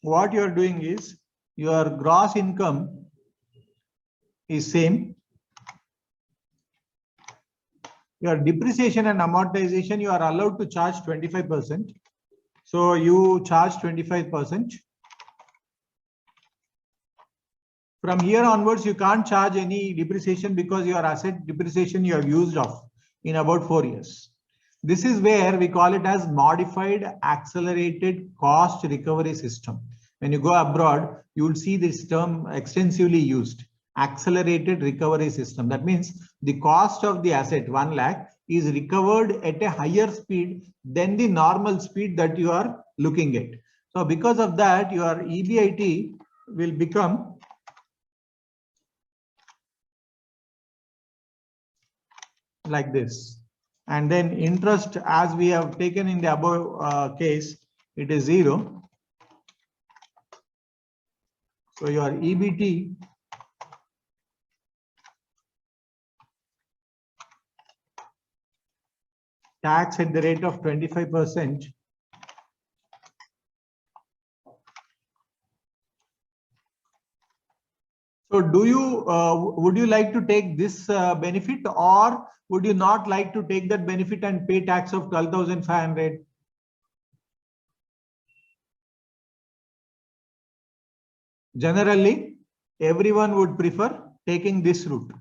what you are doing is your gross income is same. Your depreciation and amortization, you are allowed to charge 25%. So you charge 25%. From here onwards, you can't charge any depreciation because your asset depreciation you have used off in about 4 years. This is where we call it as modified accelerated cost recovery system. When you go abroad, you will see this term extensively used. Accelerated recovery system. That means the cost of the asset 1 lakh is recovered at a higher speed than the normal speed that you are looking at. So because of that, your EBIT will become like this. And then interest, as we have taken in the above case, it is 0. So your EBT tax at the rate of 25%. So do you would you like to take this benefit, or would you not like to take that benefit and pay tax of 12,500? Generally, everyone would prefer taking this route.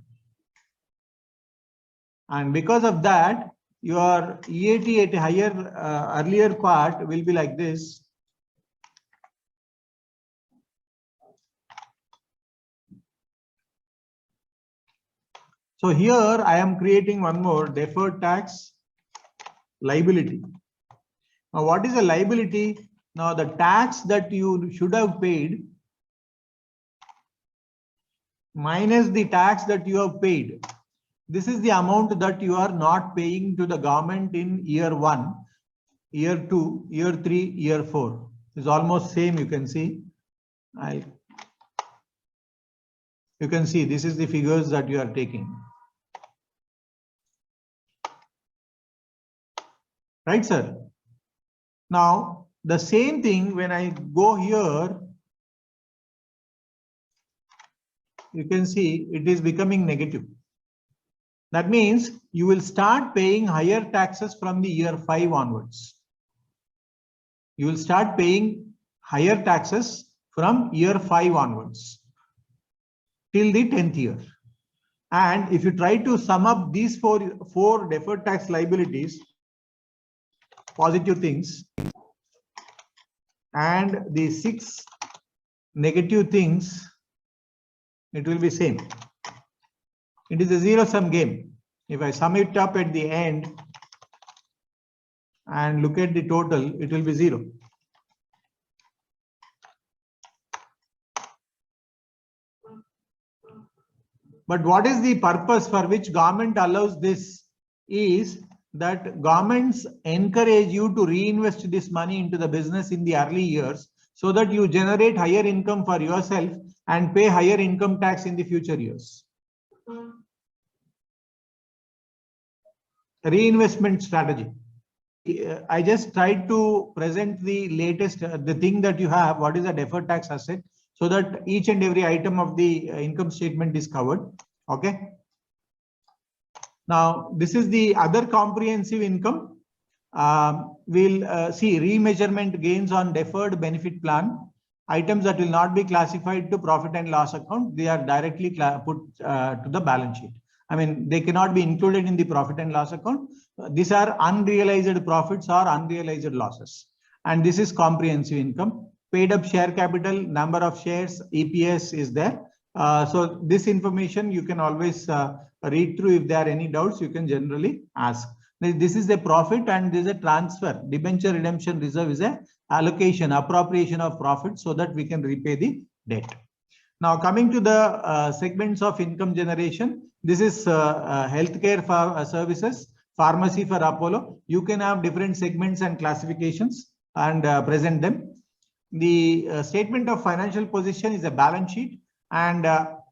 And because of that, your EAT at a higher earlier part will be like this. So here I am creating one more deferred tax liability. Now what is a liability? Now the tax that you should have paid minus the tax that you have paid. This is the amount that you are not paying to the government in year 1, year 2, year 3, year 4. It's almost same, you can see. You can see this is the figures that you are taking. Right, sir? Now, the same thing when I go here, you can see it is becoming negative. That means you will start paying higher taxes from the year 5 onwards. You will start paying higher taxes from year 5 onwards till the 10th year. And if you try to sum up these four deferred tax liabilities, positive things, and the 6 negative things, it will be same. It is a zero-sum game. If I sum it up at the end and look at the total, it will be 0. But what is the purpose for which government allows this is that governments encourage you to reinvest this money into the business in the early years so that you generate higher income for yourself and pay higher income tax in the future years. Reinvestment strategy. I just tried to present the latest, the thing that you have, what is a deferred tax asset, so that each and every item of the income statement is covered. Okay. Now, this is the other comprehensive income. We'll see remeasurement gains on deferred benefit plan. Items that will not be classified to profit and loss account, they are directly put to the balance sheet. I mean, they cannot be included in the profit and loss account. These are unrealized profits or unrealized losses. and this is comprehensive income. Paid up share capital, number of shares, EPS is there. So this information you can always read through. If there are any doubts, you can generally ask. This is the profit and this is a transfer. Debenture redemption reserve is a allocation, appropriation of profit so that we can repay the debt. Now coming to the segments of income generation, this is healthcare for services, pharmacy for Apollo. You can have different segments and classifications and present them. The statement of financial position is a balance sheet, and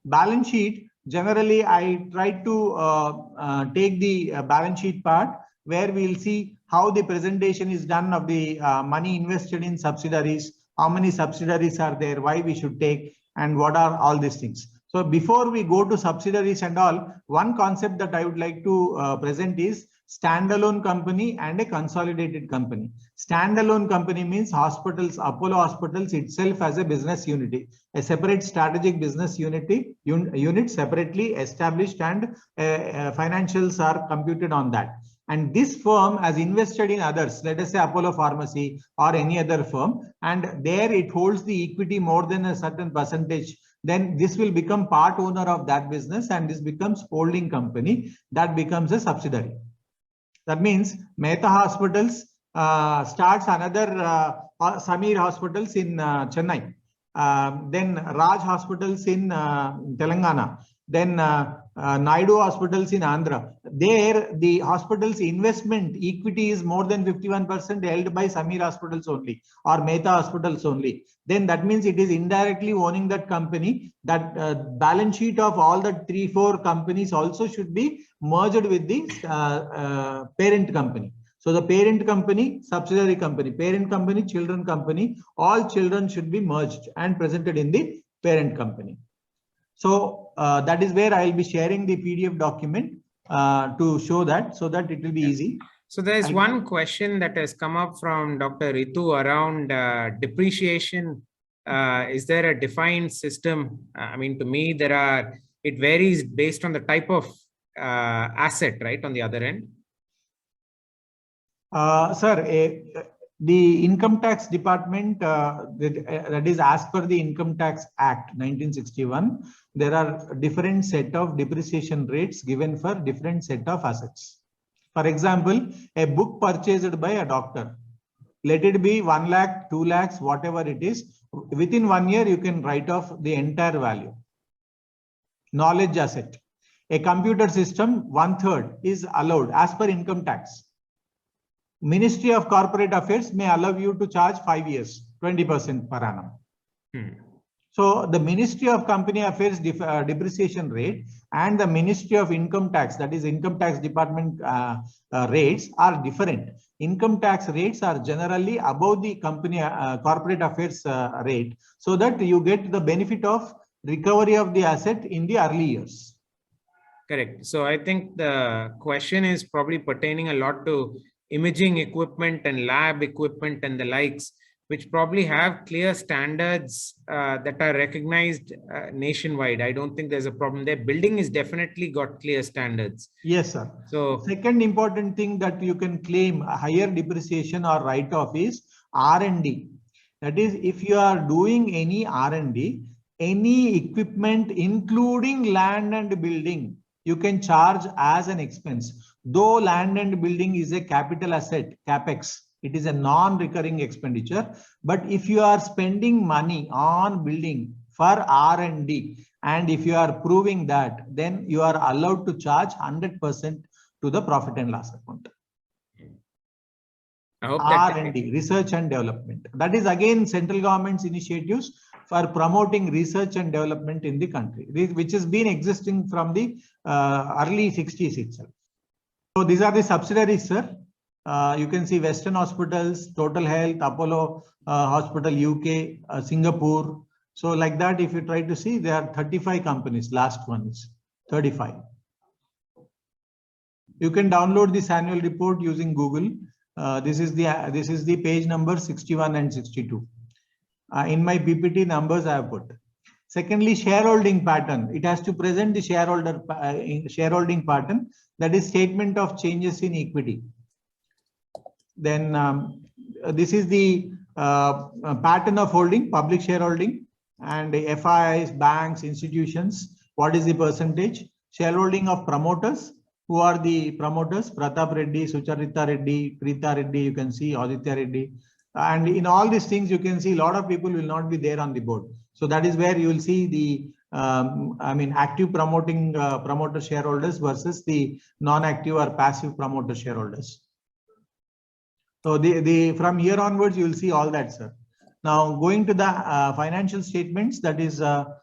balance sheet generally I try to take the balance sheet part where we will see how the presentation is done of the money invested in subsidiaries, how many subsidiaries are there, why we should take, and what are all these things. So before we go to subsidiaries and all, one concept that I would like to present is standalone company and a consolidated company. Standalone company means hospitals, Apollo Hospitals itself as a business unit, a separate strategic business unit separately established, and financials are computed on that. And this firm has invested in others, let us say Apollo Pharmacy or any other firm, and there it holds the equity more than a certain percentage. Then this will become part owner of that business, and this becomes holding company, that becomes a subsidiary. That means Mehta Hospitals starts another Samir Hospitals in Chennai, then Raj Hospitals in Telangana, then Naidu Hospitals in Andhra. There the hospitals investment equity is more than 51% held by Samir Hospitals only or Mehta Hospitals only. Then that means it is indirectly owning that company. That balance sheet of all the 3-4 companies also should be merged with the parent company. So the parent company, subsidiary company, parent company, children company, all children should be merged and presented in the parent company. So that is where I will be sharing the PDF document to show that, so that it will be easy. So there's one question that has come up from Dr. Ritu around depreciation. Is there a defined system? I mean, to me, it varies based on the type of asset, right, on the other end? Sir, the Income Tax Department, that is as per the Income Tax Act 1961, there are different set of depreciation rates given for different set of assets. For example, a book purchased by a doctor, let it be 1 lakh, 2 lakhs, whatever it is, within 1 year you can write off the entire value. Knowledge asset, a computer system, 1/3 is allowed as per income tax. Ministry of Corporate Affairs may allow you to charge 5 years, 20% per annum. So the Ministry of Company Affairs depreciation rate and the Ministry of Income Tax, that is Income Tax Department rates are different. Income tax rates are generally above the company corporate affairs rate, so that you get the benefit of recovery of the asset in the early years. Correct. So I think the question is probably pertaining a lot to imaging equipment and lab equipment and the likes, which probably have clear standards that are recognized nationwide. I don't think there's a problem there. Building is definitely got clear standards. Yes, sir. So second important thing that you can claim a higher depreciation or write-off is R&D. That is, if you are doing any R&D, any equipment, including land and building, you can charge as an expense. Though land and building is a capital asset, CapEx, it is a non-recurring expenditure. But if you are spending money on building for R&D, and if you are proving that, then you are allowed to charge 100% to the profit and loss account. R&D, research and development. That is again central government's initiatives for promoting research and development in the country, which has been existing from the early 60s itself. So these are the subsidiaries, sir. You can see Western Hospitals, Total Health, Apollo Hospital UK, Singapore. So like that, if you try to see, there are 35 companies. Last one is 35. You can download this annual report using Google. This is the page number 61 and 62. In my PPT numbers I have put. Secondly, shareholding pattern. It has to present the shareholding pattern, that is statement of changes in equity. Then this is the pattern of holding, public shareholding, and the FIIs, banks, institutions. What is the percentage? Shareholding of promoters. Who are the promoters? Pratap Reddy, Sucharita Reddy, Preeta Reddy, you can see Aditya Reddy. And in all these things, you can see a lot of people will not be there on the board. So that is where you will see the active promoter shareholders versus the non-active or passive promoter shareholders. So from here onwards, you will see all that, sir. Now going to the financial statements, that is the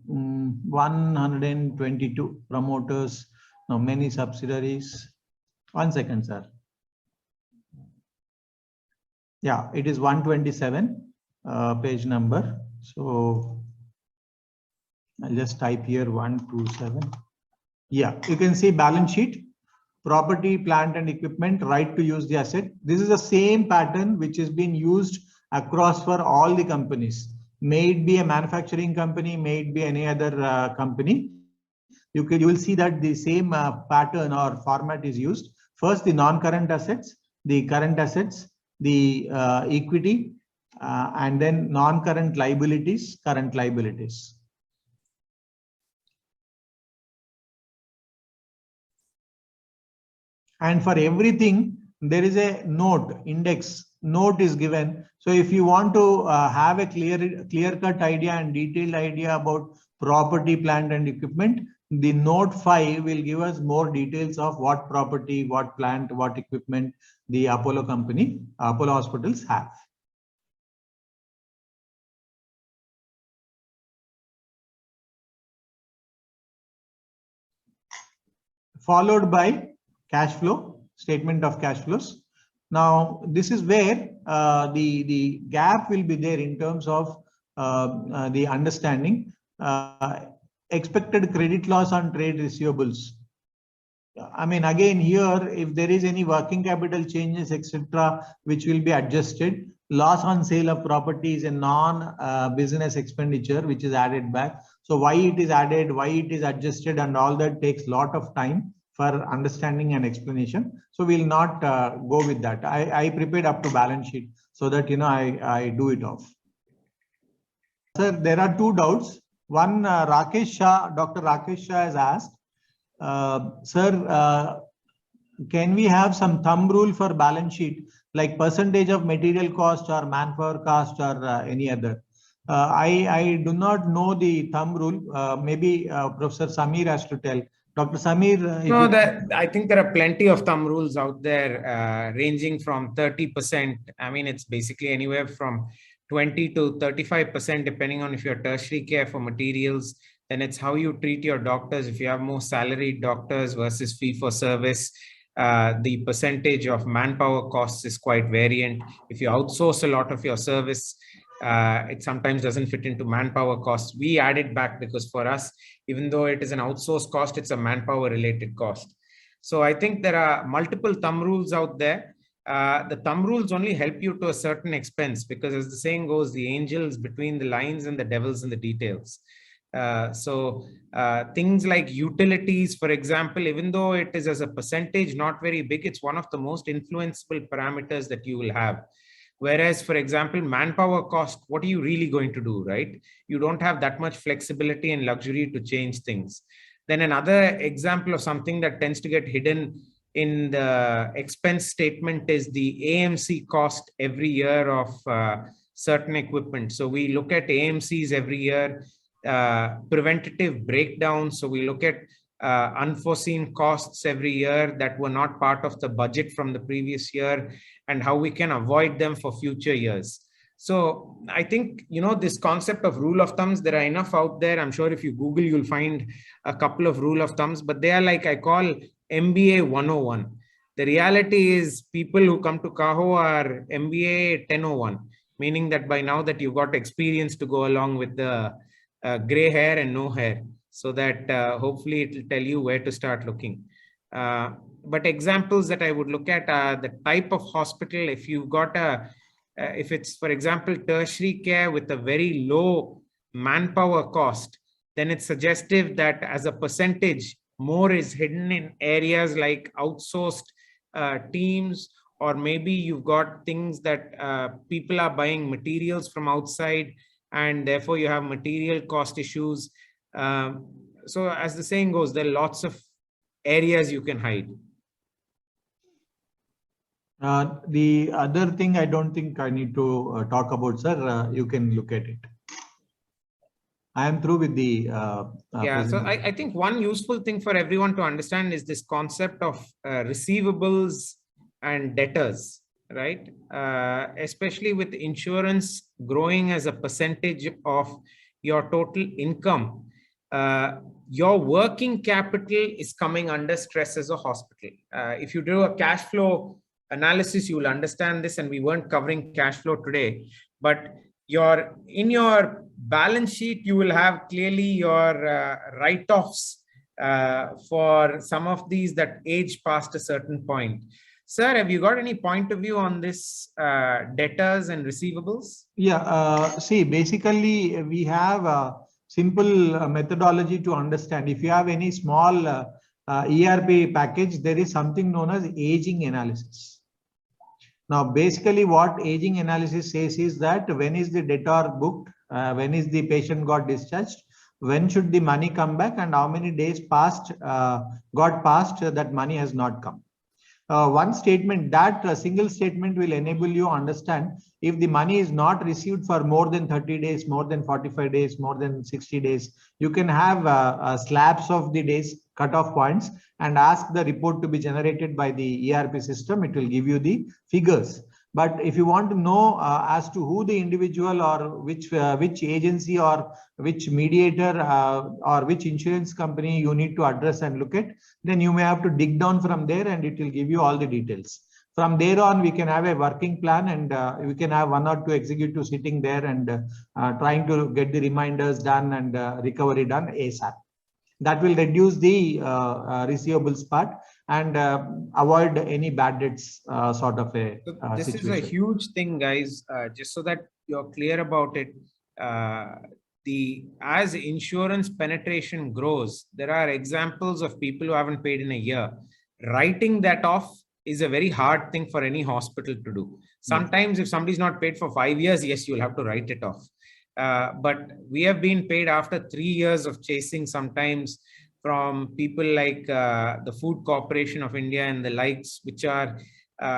122 promoters. Now many subsidiaries. 1 second, sir. Yeah, it is 127 page number. So I'll just type here 127. Yeah, you can see balance sheet, property, plant and equipment, right to use the asset. This is the same pattern which has been used across for all the companies. May it be a manufacturing company, may it be any other company. You will see that the same pattern or format is used. First, the non-current assets, the current assets, the equity, and then non-current liabilities, current liabilities. And for everything, there is a note, index note is given. So if you want to have a clear-cut idea and detailed idea about property, plant and equipment, the note 5 will give us more details of what property, what plant, what equipment the Apollo company, Apollo hospitals have. Followed by cash flow, statement of cash flows. Now, this is where the gap will be there in terms of the understanding. Expected credit loss on trade receivables. I mean, again, here, if there is any working capital changes, etc., which will be adjusted. Loss on sale of property is a non-business expenditure, which is added back. So why it is added, why it is adjusted, and all that takes a lot of time for understanding and explanation. So we'll not go with that. I prepared up to balance sheet so that, you know, I do it off. Sir, there are two doubts. One, Rakesh Shah, Dr. Rakesh Shah has asked, sir, can we have some thumb rule for balance sheet, like percentage of material cost or manpower cost or any other? I do not know the thumb rule. Maybe Professor Samir has to tell. Dr. Samir. No, I think there are plenty of thumb rules out there ranging from 30%. I mean, it's basically anywhere from 20 to 35%, depending on if you're tertiary care for materials. Then it's how you treat your doctors. If you have more salaried doctors versus fee for service, the percentage of manpower costs is quite variant. If you outsource a lot of your service, it sometimes doesn't fit into manpower costs. We add it back because for us, even though it is an outsourced cost, it's a manpower related cost. So I think there are multiple thumb rules out there. The thumb rules only help you to a certain expense, because as the saying goes, the angel's between the lines and the devil's in the details. Things like utilities, for example, even though it is as a percentage not very big, it's one of the most influenceable parameters that you will have. Whereas, for example, manpower cost, what are you really going to do, right? You don't have that much flexibility and luxury to change things. Then another example of something that tends to get hidden in the expense statement is the AMC cost every year of certain equipment. So we look at AMCs every year, preventative breakdowns. So we look at unforeseen costs every year that were not part of the budget from the previous year, and how we can avoid them for future years. So I think, you know, this concept of rule of thumbs, there are enough out there. I'm sure if you Google, you'll find a couple of rule of thumbs, but they are like, I call MBA 101. The reality is people who come to CAHO are MBA 1001, meaning that by now that you've got experience to go along with the gray hair and no hair, so that hopefully it will tell you where to start looking. But examples that I would look at are the type of hospital. If you've got if it's, for example, tertiary care with a very low manpower cost, then it's suggestive that as a percentage, more is hidden in areas like outsourced teams or maybe you've got things that people are buying materials from outside, and therefore you have material cost issues. So as the saying goes, there are lots of areas you can hide. The other thing I don't think I need to talk about, sir. You can look at it. I am through with the yeah, so I think one useful thing for everyone to understand is this concept of receivables and debtors, right? Especially with insurance growing as a percentage of your total income, your working capital is coming under stress as a hospital. If you do a cash flow analysis, you will understand this, and we weren't covering cash flow today, but in your balance sheet, you will have clearly your write-offs for some of these that age past a certain point. Sir, have you got any point of view on this debtors and receivables? Yeah, see, basically we have a simple methodology to understand. If you have any small ERP package, there is something known as aging analysis. Now, basically what aging analysis says is that when is the debtor booked, when is the patient got discharged, when should the money come back, and how many days got passed that money has not come. One statement, that single statement will enable you to understand if the money is not received for more than 30 days, more than 45 days, more than 60 days. You can have slabs of the days, cutoff points, and ask the report to be generated by the ERP system. It will give you the figures. But if you want to know as to who the individual or which agency or which mediator or which insurance company you need to address and look at, then you may have to dig down from there, and it will give you all the details. From there on, we can have a working plan, and we can have 1 or 2 executives sitting there and trying to get the reminders done and recovery done ASAP. That will reduce the receivables part and avoid any bad debts sort of a this situation. is a huge thing, guys, just so that you're clear about it. As insurance penetration grows, there are examples of people who haven't paid in a year. Writing that off is a very hard thing for any hospital to do. Sometimes if somebody's not paid for 5 years, yes, you'll have to write it off. But we have been paid after 3 years of chasing, sometimes from people like the Food Corporation of India and the likes, which are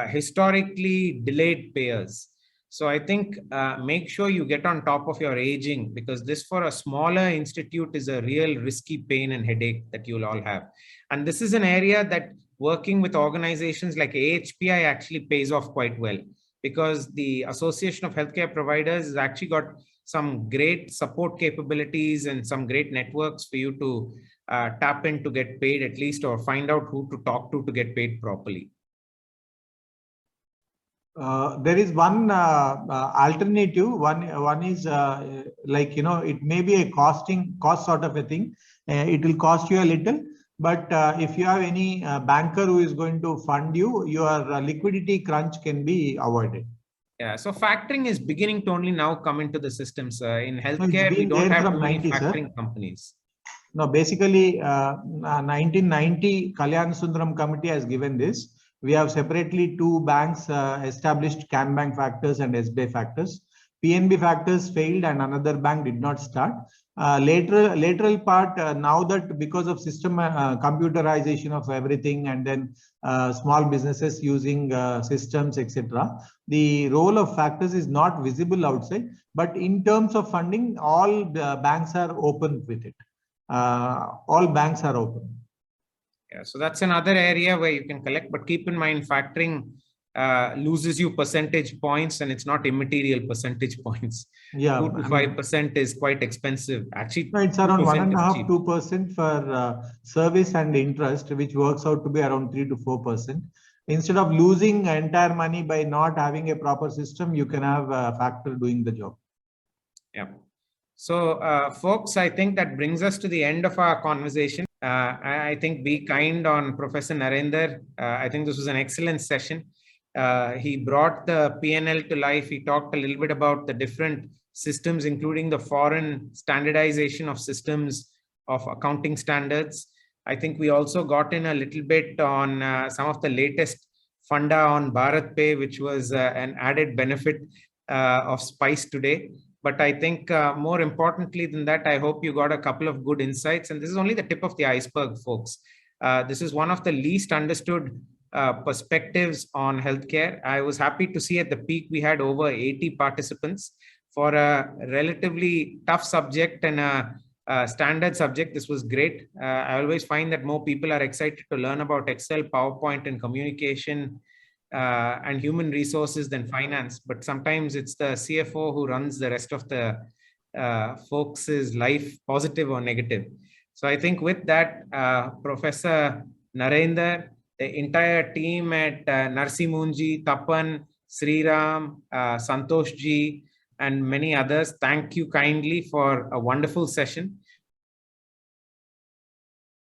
historically delayed payers. So I think make sure you get on top of your aging, because this for a smaller institute is a real risky pain and headache that you'll all have. And this is an area that working with organizations like AHPI actually pays off quite well, because the Association of Healthcare Providers has actually got some great support capabilities and some great networks for you to tap in to get paid at least, or find out who to talk to get paid properly. There is one alternative. One is like, it may be a cost sort of a thing. It will cost you a little, but if you have any banker who is going to fund you, your liquidity crunch can be avoided. Yeah, so factoring is beginning to only now come into the system, sir. In healthcare, we don't have too many factoring companies. No, basically 1990 Kalyan Sundaram committee has given this. We have separately 2 banks established, CAM Bank Factors and SBI Factors. PNB Factors failed and another bank did not start. Lateral part, now that because of system computerization of everything, and then small businesses using systems, etc., the role of factors is not visible outside. But in terms of funding, all banks are open with it. All banks are open. Yeah, so that's another area where you can collect, but keep in mind factoring loses you percentage points, and it's not immaterial percentage points. Yeah, 2 to 5% is quite expensive. Actually, no, it's around 1.5% to 2% for service and interest, which works out to be around 3 to 4%. Instead of losing entire money by not having a proper system, you can have a factor doing the job. Yeah. So, folks, I think that brings us to the end of our conversation. I think be kind on Professor Narender. I think this was an excellent session. He brought the P&L to life. He talked a little bit about the different systems, including the foreign standardization of systems of accounting standards. I think we also got in a little bit on some of the latest funda on Bharat Pay, which was an added benefit of Spice today. But I think more importantly than that, I hope you got a couple of good insights. And this is only the tip of the iceberg, folks. This is one of the least understood perspectives on healthcare. I was happy to see at the peak we had over 80 participants for a relatively tough subject and a standard subject. This was great. I always find that more people are excited to learn about Excel, PowerPoint, and communication and human resources than finance. But sometimes it's the CFO who runs the rest of the folks' life, positive or negative. So I think with that, Professor Narender, the entire team at Narsimunji, Tapan, Sriram, Santoshji, and many others, thank you kindly for a wonderful session.